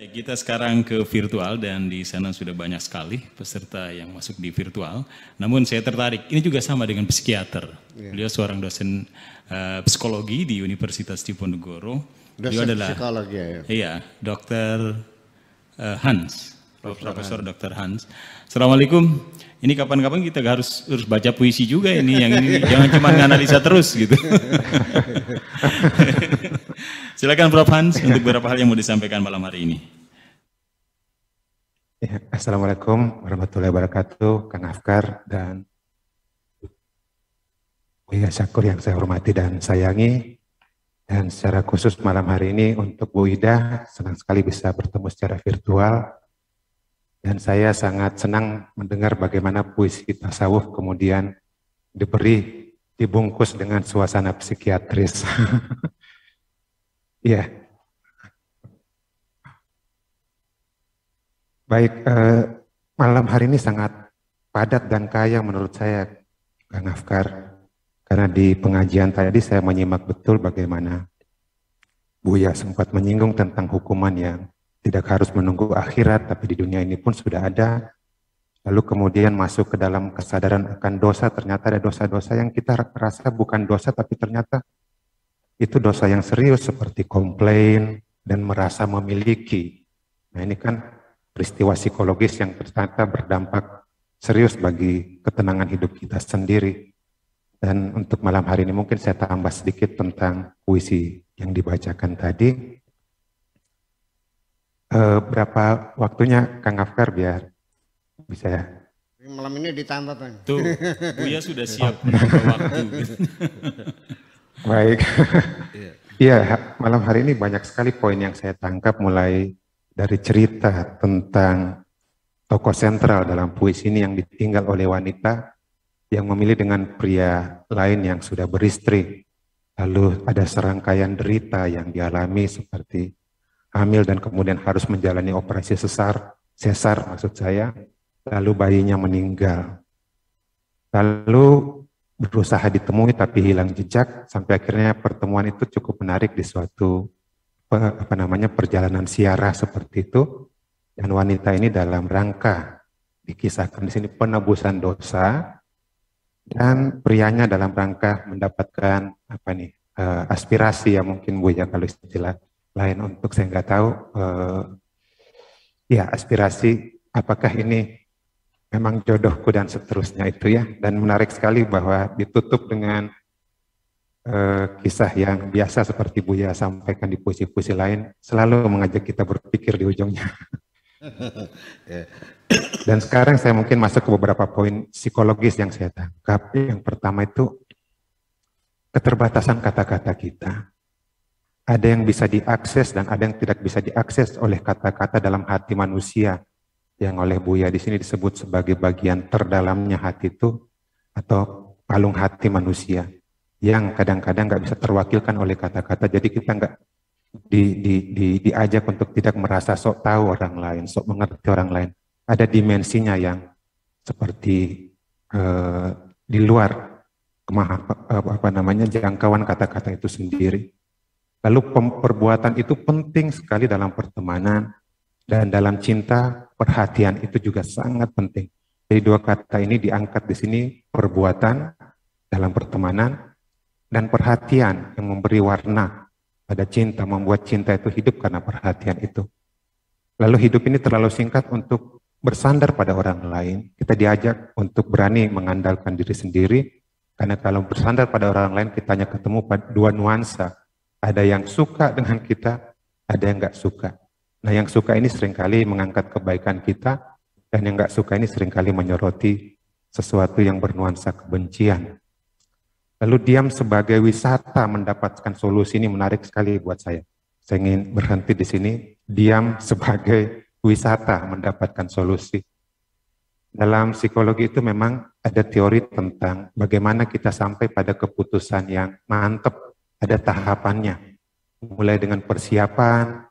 Kita sekarang ke virtual dan di sana sudah banyak sekali peserta yang masuk di virtual. Namun saya tertarik, ini juga sama dengan psikiater. Beliau seorang dosen psikologi di Universitas Diponegoro. Beliau adalah psikologi ya. Iya, Dr. Hans, Profesor Dr. Hans. Assalamualaikum. Ini kapan-kapan kita harus baca puisi juga ini, yang ini jangan cuma nganalisa terus gitu. Silakan Prof. Hans untuk beberapa hal yang mau disampaikan malam hari ini. Ya, Assalamualaikum warahmatullahi wabarakatuh, Kang Afkar dan Buya Syakur yang saya hormati dan sayangi. Dan secara khusus malam hari ini untuk Bu Ida, senang sekali bisa bertemu secara virtual. Dan saya sangat senang mendengar bagaimana puisi tasawuf kemudian dibungkus dengan suasana psikiatris. Iya. Baik, malam hari ini sangat padat dan kaya menurut saya, Kang Afkar. Karena di pengajian tadi saya menyimak betul bagaimana Buya sempat menyinggung tentang hukuman yang tidak harus menunggu akhirat, tapi di dunia ini pun sudah ada. Lalu kemudian masuk ke dalam kesadaran akan dosa, ternyata ada dosa-dosa yang kita rasa bukan dosa, tapi ternyata itu dosa yang serius seperti komplain dan merasa memiliki. Nah ini kan peristiwa psikologis yang ternyata berdampak serius bagi ketenangan hidup kita sendiri. Dan untuk malam hari ini mungkin saya tambah sedikit tentang puisi yang dibacakan tadi. Berapa waktunya Kang Afkar biar bisa ya? Malam ini ditambah Bang. Tuh, Buya sudah siap menambah waktu. Baik. Iya, malam hari ini banyak sekali poin yang saya tangkap mulai dari cerita tentang tokoh sentral dalam puisi ini yang ditinggal oleh wanita yang memilih dengan pria lain yang sudah beristri. Lalu ada serangkaian derita yang dialami seperti hamil dan kemudian harus menjalani operasi sesar maksud saya, lalu bayinya meninggal. Lalu berusaha ditemui tapi hilang jejak, sampai akhirnya pertemuan itu cukup menarik di suatu perjalanan siarah seperti itu. Dan wanita ini dalam rangka dikisahkan di sini penebusan dosa, dan prianya dalam rangka mendapatkan aspirasi ya mungkin Bu ya kalau istilah lain untuk saya nggak tahu ya aspirasi apakah ini memang jodohku dan seterusnya itu ya. Dan menarik sekali bahwa ditutup dengan kisah yang biasa seperti Buya sampaikan di puisi-puisi lain, selalu mengajak kita berpikir di ujungnya. Dan sekarang saya mungkin masuk ke beberapa poin psikologis yang saya tangkap. Yang pertama itu keterbatasan kata-kata kita. Ada yang bisa diakses dan ada yang tidak bisa diakses oleh kata-kata dalam hati manusia, yang oleh Buya di sini disebut sebagai bagian terdalamnya hati itu atau palung hati manusia, yang kadang-kadang nggak bisa terwakilkan oleh kata-kata. Jadi kita nggak diajak untuk tidak merasa sok tahu orang lain, sok mengerti orang lain. Ada dimensinya yang seperti di luar jangkauan kata-kata itu sendiri. Lalu perbuatan itu penting sekali dalam pertemanan, dan dalam cinta perhatian itu juga sangat penting. Jadi dua kata ini diangkat di sini, perbuatan dalam pertemanan dan perhatian yang memberi warna pada cinta, membuat cinta itu hidup karena perhatian itu. Lalu hidup ini terlalu singkat untuk bersandar pada orang lain. Kita diajak untuk berani mengandalkan diri sendiri, karena kalau bersandar pada orang lain kita hanya ketemu pada dua nuansa. Ada yang suka dengan kita, ada yang nggak suka. Nah yang suka ini seringkali mengangkat kebaikan kita, dan yang nggak suka ini seringkali menyoroti sesuatu yang bernuansa kebencian. Lalu diam sebagai wisata mendapatkan solusi ini menarik sekali buat saya. Saya ingin berhenti di sini, diam sebagai wisata mendapatkan solusi. Dalam psikologi itu memang ada teori tentang bagaimana kita sampai pada keputusan yang mantap. Ada tahapannya, mulai dengan persiapan,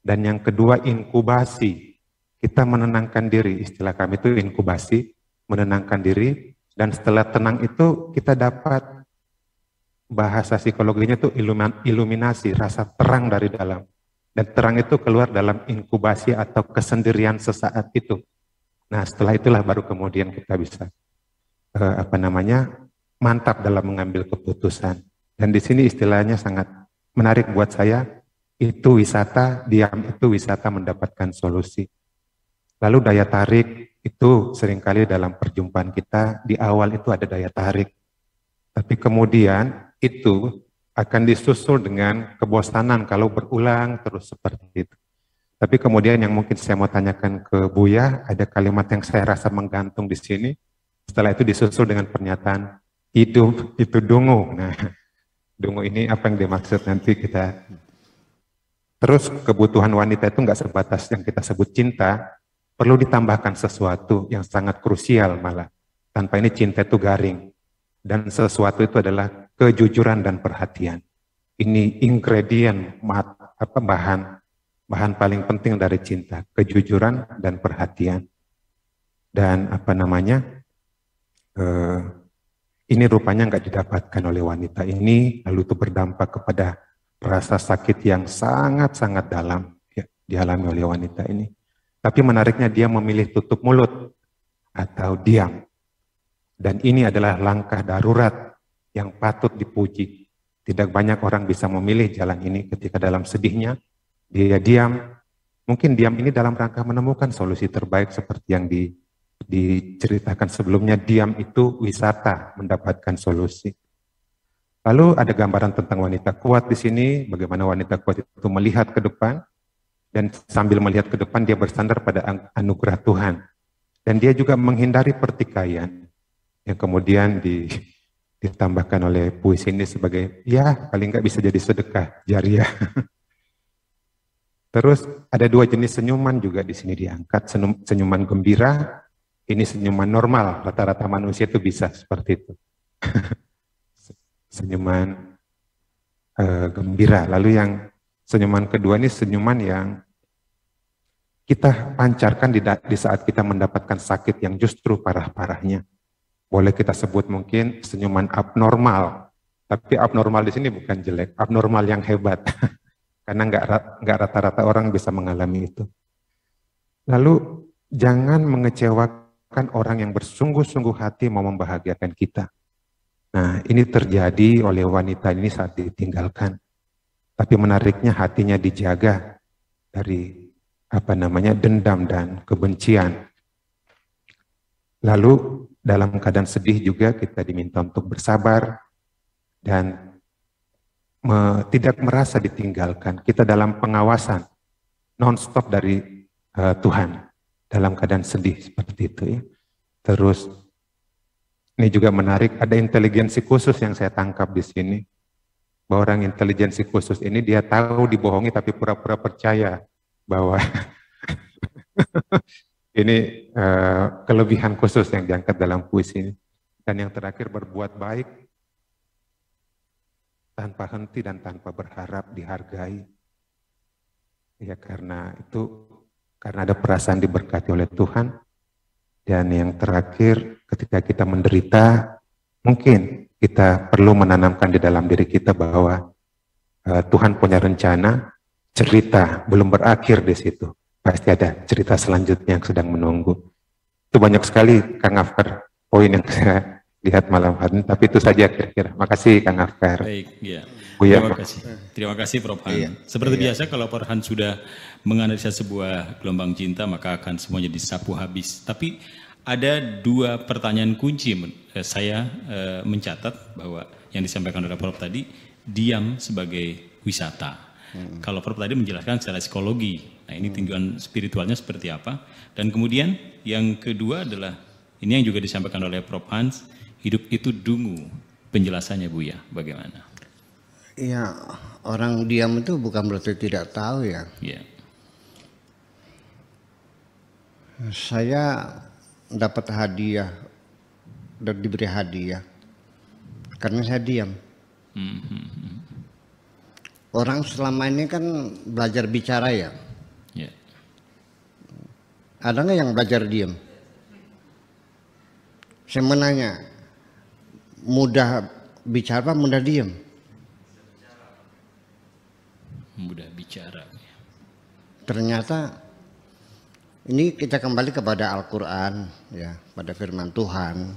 dan yang kedua inkubasi. Kita menenangkan diri, istilah kami itu inkubasi, menenangkan diri, dan setelah tenang itu kita dapat bahasa psikologinya itu iluminasi, rasa terang dari dalam. Dan terang itu keluar dalam inkubasi atau kesendirian sesaat itu. Nah, setelah itulah baru kemudian kita bisa mantap dalam mengambil keputusan. Dan di sini istilahnya sangat menarik buat saya, itu wisata, diam itu wisata mendapatkan solusi. Lalu daya tarik itu seringkali dalam perjumpaan kita, di awal itu ada daya tarik. Tapi kemudian itu akan disusul dengan kebosanan kalau berulang terus seperti itu. Tapi kemudian yang mungkin saya mau tanyakan ke Buya, ada kalimat yang saya rasa menggantung di sini. Setelah itu disusul dengan pernyataan, hidup itu dungu. Nah, dungu ini apa yang dimaksud nanti kita. Terus kebutuhan wanita itu nggak sebatas yang kita sebut cinta, perlu ditambahkan sesuatu yang sangat krusial malah. Tanpa ini cinta itu garing. Dan sesuatu itu adalah kejujuran dan perhatian. Ini ingredient, bahan paling penting dari cinta, kejujuran dan perhatian. Dan ini rupanya nggak didapatkan oleh wanita ini, lalu itu berdampak kepada rasa sakit yang sangat-sangat dalam ya, dialami oleh wanita ini. Tapi menariknya dia memilih tutup mulut atau diam. Dan ini adalah langkah darurat yang patut dipuji. Tidak banyak orang bisa memilih jalan ini ketika dalam sedihnya, dia diam. Mungkin diam ini dalam rangka menemukan solusi terbaik seperti yang diceritakan sebelumnya, diam itu wisata mendapatkan solusi. Lalu ada gambaran tentang wanita kuat di sini, bagaimana wanita kuat itu melihat ke depan, dan sambil melihat ke depan dia bersandar pada anugerah Tuhan. Dan dia juga menghindari pertikaian, yang kemudian ditambahkan oleh puisi ini sebagai, ya paling nggak bisa jadi sedekah jariah. Terus ada dua jenis senyuman juga di sini diangkat, senyuman gembira, ini senyuman normal, rata-rata manusia itu bisa seperti itu. Senyuman gembira. Lalu yang senyuman kedua ini senyuman yang kita pancarkan di saat kita mendapatkan sakit yang justru parah-parahnya. Boleh kita sebut mungkin senyuman abnormal, tapi abnormal di sini bukan jelek, abnormal yang hebat, karena nggak rata-rata orang bisa mengalami itu. Lalu jangan mengecewakan orang yang bersungguh-sungguh hati mau membahagiakan kita. Nah, ini terjadi oleh wanita ini saat ditinggalkan. Tapi menariknya hatinya dijaga dari dendam dan kebencian. Lalu dalam keadaan sedih juga kita diminta untuk bersabar dan tidak merasa ditinggalkan. Kita dalam pengawasan non-stop dari Tuhan dalam keadaan sedih seperti itu ya. Terus ini juga menarik, ada inteligensi khusus yang saya tangkap di sini. Bahwa orang inteligensi khusus ini dia tahu dibohongi tapi pura-pura percaya bahwa ini kelebihan khusus yang diangkat dalam puisi ini. Dan yang terakhir, berbuat baik tanpa henti dan tanpa berharap dihargai. Ya karena ada perasaan diberkati oleh Tuhan. Dan yang terakhir, ketika kita menderita, mungkin kita perlu menanamkan di dalam diri kita bahwa Tuhan punya rencana, cerita belum berakhir di situ. Pasti ada cerita selanjutnya yang sedang menunggu. Itu banyak sekali, Kang Afkar, poin yang saya lihat malam hari ini. Tapi itu saja kira-kira. Makasih, Kang Afkar. Baik, ya. Buya. Terima kasih Prof. Han. Seperti biasa kalau Prof. Han sudah menganalisa sebuah gelombang cinta, maka akan semuanya disapu habis. Tapi ada dua pertanyaan kunci saya mencatat bahwa yang disampaikan oleh Prof. tadi, diam sebagai wisata. Kalau Prof. tadi menjelaskan secara psikologi, nah ini tinjauan spiritualnya seperti apa. Dan kemudian yang kedua adalah, ini yang juga disampaikan oleh Prof. Hans, hidup itu dungu. Penjelasannya Buya, bagaimana? Iya, orang diam itu bukan berarti tidak tahu ya. Iya. Saya dapat hadiah dan diberi hadiah karena saya diam. Orang selama ini kan belajar bicara ya. Yeah. Ada nggak yang belajar diam? Saya menanya, mudah bicara apa mudah diam? Mudah bicara. ternyata ini kita kembali kepada Al-Quran, ya, pada firman Tuhan.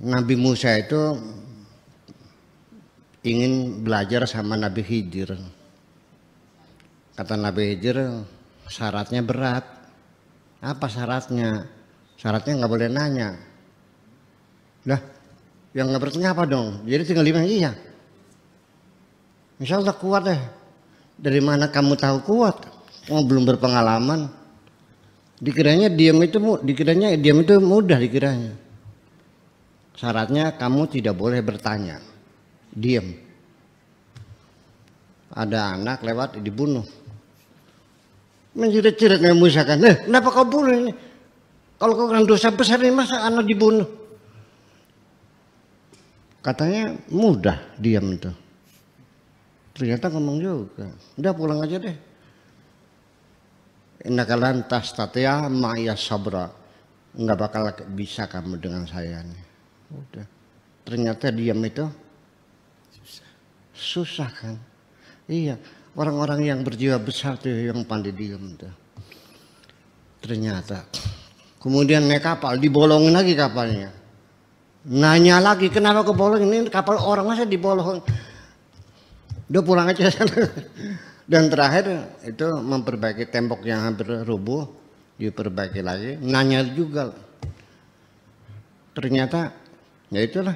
Nabi Musa itu ingin belajar sama Nabi Khidir. Kata Nabi Khidir, syaratnya berat. Apa syaratnya? Syaratnya nggak boleh nanya. Lah, yang nggak bertanya apa dong? Jadi tinggal bilang iya. Insya Allah kuat deh. Dari mana kamu tahu kuat? Kamu belum berpengalaman. Dikiranya diam itu mudah dikiranya. Syaratnya kamu tidak boleh bertanya. Diam. Ada anak lewat dibunuh. Menjerit-jerit Nabi Musa kan, kenapa kau bunuh ini? Kalau kau kan dosa besar ini masa anak dibunuh? Katanya mudah diam itu. Ternyata ngomong juga. Udah pulang aja deh. Innaka lan tastati'a ma'iya sabra. Enggak bakal bisa kamu dengan saya nih. Udah. Ternyata diam itu susah kan. Iya, orang-orang yang berjiwa besar tuh yang pandai diam tuh. Ternyata kemudian naik kapal, dibolongin lagi kapalnya. Nanya lagi, kenapa kebolongin? Ini kapal orang masa dibolongin? Udah pulang aja sana. Dan terakhir itu memperbaiki tembok yang hampir rubuh, diperbaiki lagi. Nanya juga. Ternyata ya itulah.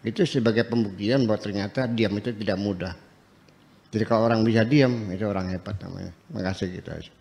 Itu sebagai pembuktian bahwa ternyata diam itu tidak mudah. Jadi kalau orang bisa diam, itu orang hebat namanya. Makasih gitu aja.